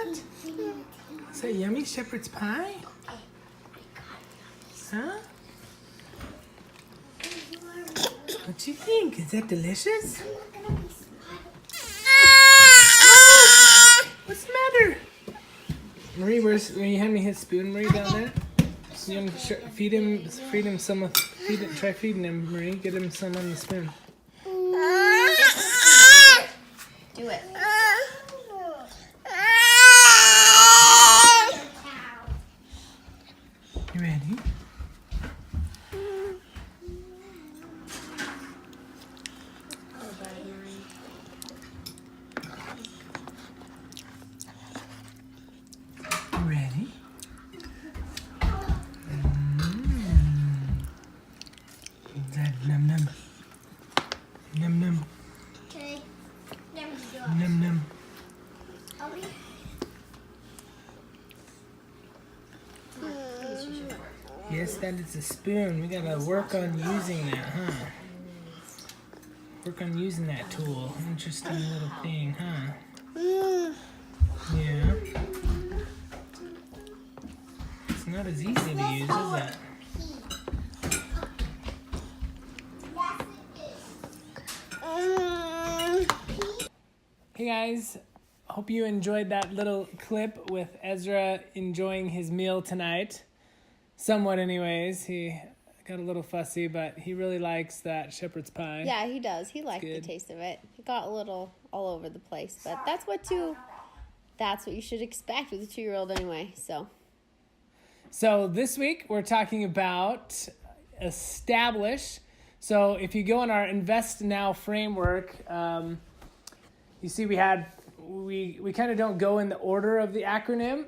that? Is that yummy shepherd's pie? Huh? What do you think? Is that delicious? What's the matter? Marie, will you hand me his spoon, Marie, down there? You want to feed him some of, try feeding him, Marie. Get him some on the spoon. Do it. You ready? Ready? That num num. Num num. Okay. Num num. Yes, that is a spoon. We gotta work on using that, huh? Work on using that tool. Interesting little thing, huh? Yeah. It's not as easy to use, is it? Hey guys, hope you enjoyed that little clip with Ezra enjoying his meal tonight. Somewhat anyways. He got a little fussy, but he really likes that shepherd's pie. Yeah, he does. He liked the taste of it. It got a little all over the place, but that's what you should expect with a 2-year-old anyway, So this week we're talking about establish. So if you go on our Invest Now framework, you see we kind of don't go in the order of the acronym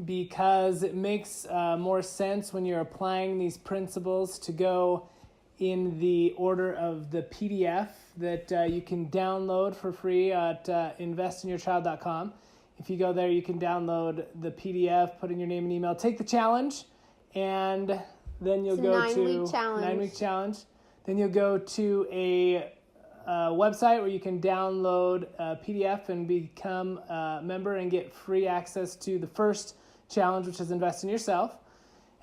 because it makes more sense when you're applying these principles to go in the order of the PDF that you can download for free at investinyourchild.com. If you go there, you can download the PDF, put in your name and email, take the challenge, and then you'll go to 9-week challenge. Then you'll go to a website where you can download a PDF and become a member and get free access to the first challenge, which is Invest in Yourself.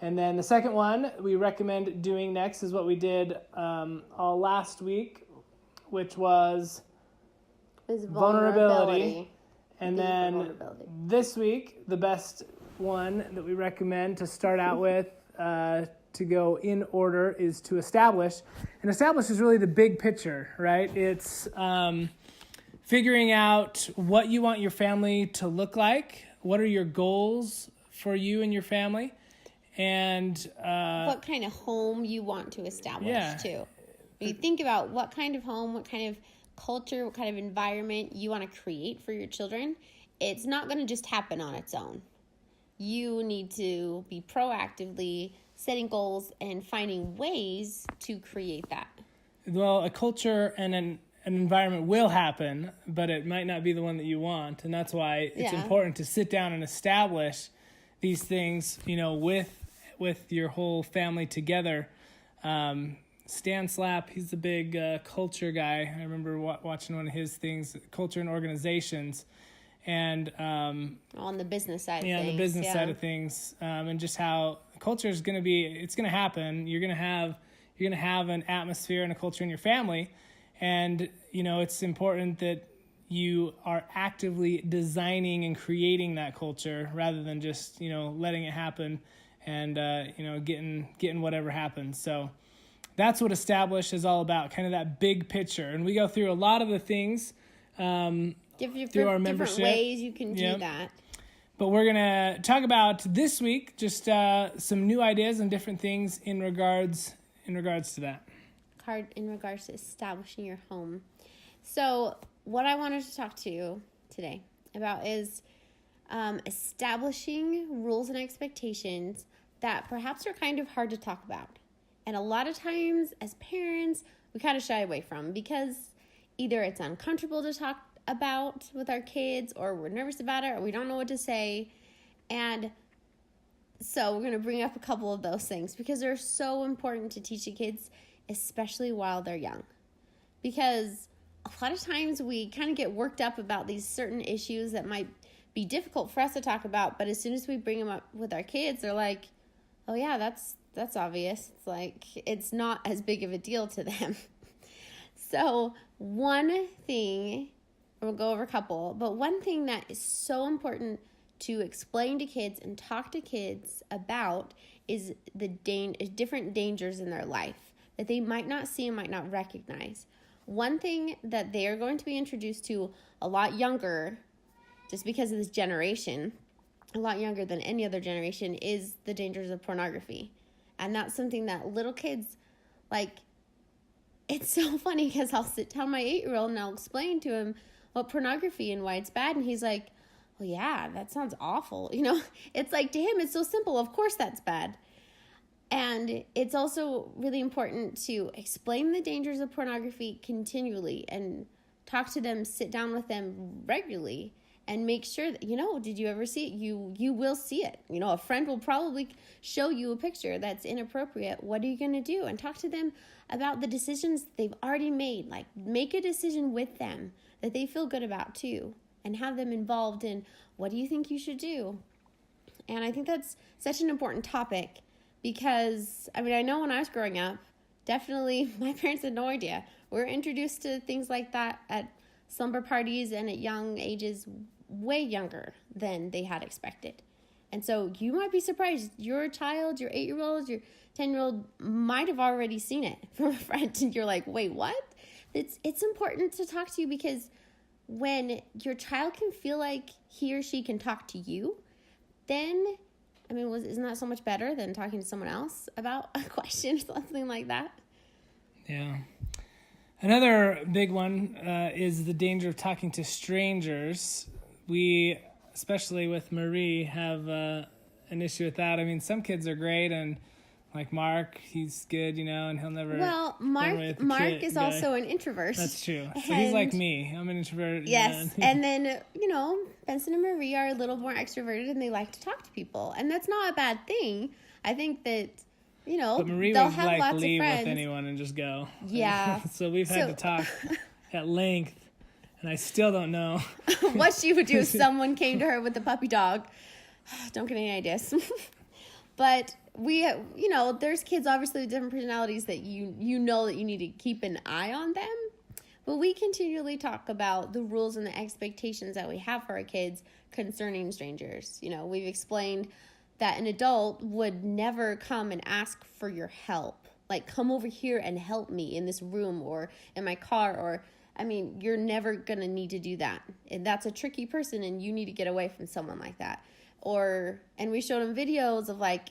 And then the second one we recommend doing next is what we did all last week, which was vulnerability. And then this week, the best one that we recommend to start out with to go in order is to establish. And establish is really the big picture, right? It's figuring out what you want your family to look like. What are your goals for you and your family? And what kind of home you want to establish, too. When you think about what kind of home, what kind of culture, what kind of environment you want to create for your children, it's not going to just happen on its own. You need to be proactively setting goals and finding ways to create that. Well, a culture and an environment will happen, but it might not be the one that you want. And that's why it's important to sit down and establish these things, with your whole family together. Stan Slapp, he's a big culture guy. I remember watching one of his things, culture and organizations, and on the business side of things. On the business side of things, and just how culture is going to be. It's going to happen. You're going to have an atmosphere and a culture in your family, and it's important that you are actively designing and creating that culture rather than just letting it happen and getting whatever happens. So that's what Establish is all about, kind of that big picture. And we go through a lot of the things through our membership. Different ways you can do that. But we're going to talk about this week just some new ideas and different things in regards to that. In regards to establishing your home. So what I wanted to talk to you today about is establishing rules and expectations that perhaps are kind of hard to talk about. And a lot of times as parents, we kind of shy away from because either it's uncomfortable to talk about with our kids, or we're nervous about it, or we don't know what to say. And so we're going to bring up a couple of those things because they're so important to teach the kids, especially while they're young. Because a lot of times we kind of get worked up about these certain issues that might be difficult for us to talk about, but as soon as we bring them up with our kids, they're like, oh yeah, that's obvious. It's like, it's not as big of a deal to them. So one thing, we'll go over a couple, but one thing that is so important to explain to kids and talk to kids about is the different dangers in their life that they might not see and might not recognize. One thing that they are going to be introduced to a lot younger, just because of this generation, a lot younger than any other generation, is the dangers of pornography. And that's something that little kids, like, it's so funny because I'll sit down my 8-year-old and I'll explain to him what pornography and why it's bad. And he's like, well, yeah, that sounds awful. You know, it's like, to him, it's so simple. Of course that's bad. And it's also really important to explain the dangers of pornography continually and talk to them, sit down with them regularly, and make sure that, you know, did you ever see it? You will see it. You know, a friend will probably show you a picture that's inappropriate. What are you going to do? And talk to them about the decisions they've already made. Like, make a decision with them that they feel good about too, and have them involved in, what do you think you should do? And I think that's such an important topic because, I mean, I know when I was growing up, definitely my parents had no idea. We were introduced to things like that at slumber parties and at young ages, way younger than they had expected. And so you might be surprised. Your child, your 8-year-old, your 10-year-old might have already seen it from a friend. And you're like, wait, what? It's important to talk to you, because when your child can feel like he or she can talk to you, then, I mean, isn't that so much better than talking to someone else about a question, something like that? Yeah. Another big one is the danger of talking to strangers. We, especially with Marie, have an issue with that. I mean, some kids are great, and like Mark, he's good, you know, and he'll never... Well, Mark is also an introvert. That's true. So he's like me. I'm an introvert. Yes. And then, you know, Benson and Marie are a little more extroverted, and they like to talk to people. And that's not a bad thing. I think that, you know, but Marie they'll would have like lots leave of friends with anyone and just go. Yeah. So we've had to talk at length, and I still don't know what she would do if someone came to her with a puppy dog. Don't get any ideas. But we, you know, there's kids obviously with different personalities that you know that you need to keep an eye on them. But we continually talk about the rules and the expectations that we have for our kids concerning strangers. You know, we've explained that an adult would never come and ask for your help. Like, come over here and help me in this room or in my car, or, I mean, you're never going to need to do that. And that's a tricky person, and you need to get away from someone like that. And we showed them videos of, like,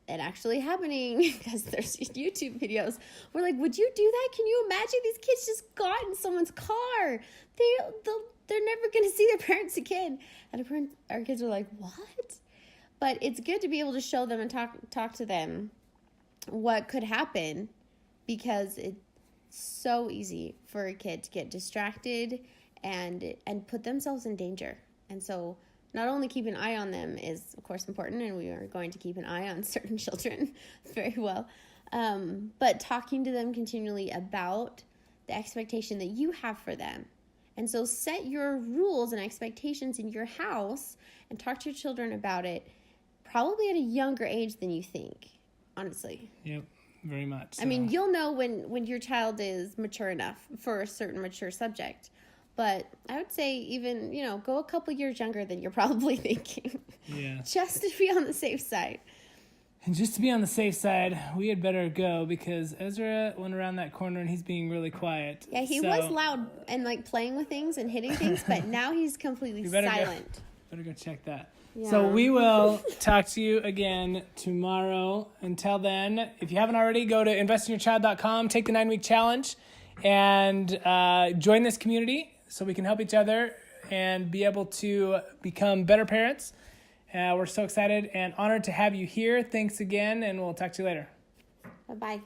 it actually happening, because there's YouTube videos. We're like, would you do that? Can you imagine these kids just got in someone's car? They're never going to see their parents again. And our kids are like, what? But it's good to be able to show them and talk to them what could happen, because it's so easy for a kid to get distracted and put themselves in danger. And so not only keep an eye on them is, of course, important, and we are going to keep an eye on certain children very well, but talking to them continually about the expectation that you have for them. And so set your rules and expectations in your house and talk to your children about it, probably at a younger age than you think, honestly. Yep, very much. So. I mean, you'll know when your child is mature enough for a certain mature subject. But I would say even, you know, go a couple years younger than you're probably thinking. Yeah. Just to be on the safe side. And just to be on the safe side, we had better go, because Ezra went around that corner and he's being really quiet. Yeah, he was loud and, like, playing with things and hitting things, but now he's completely silent. Better go check that. Yeah. So we will talk to you again tomorrow. Until then, if you haven't already, go to investinyourchild.com, take the 9-week challenge, and join this community so we can help each other and be able to become better parents. We're so excited and honored to have you here. Thanks again, and we'll talk to you later. Bye-bye.